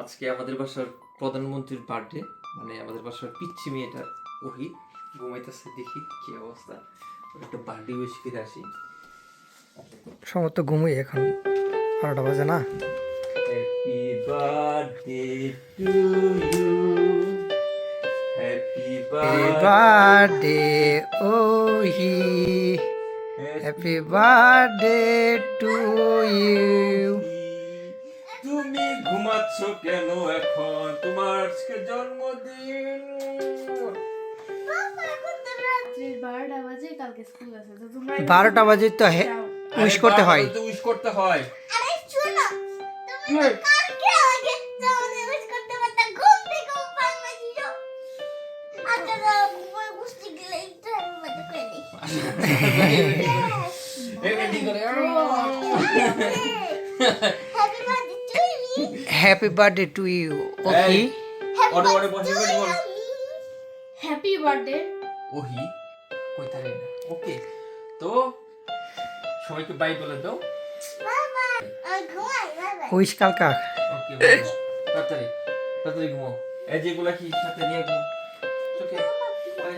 আজকে আমাদের বাসার প্রধানমন্ত্রীর বার্থডে, মানে আমাদের বাসার পিচ্ছি মেয়েটার ওহি ঘুমাইতেছে, দেখি কি অবস্থা। একটা বার্থডে উইশ করে আসি। সমস্ত ঘুমোই এখন 12টা বাজে না। Happy birthday to you, happy birthday ওহি, হ্যাপি বার্থডে টু ইউ। তুমি ঘুমাচ্ছ কেন এখন? তোমার আজকে জন্মদিন। 12টা বাজে তো উইশ করতে হয়। উইশ করতে হয়। হ্যাপি বার্থডে টু ইউ ওহি। হ্যাপি বার্থডে ওহি কই থাকে না। ওকে, তো সবাইকে বাই বলে দাও। উইশ কালকা। ওকে, তাড়াতাড়ি তাড়াতাড়ি ঘুমাও। এই যেগুলা কি সাথে নিয়ে ঘুমাও। ওকে, বাই।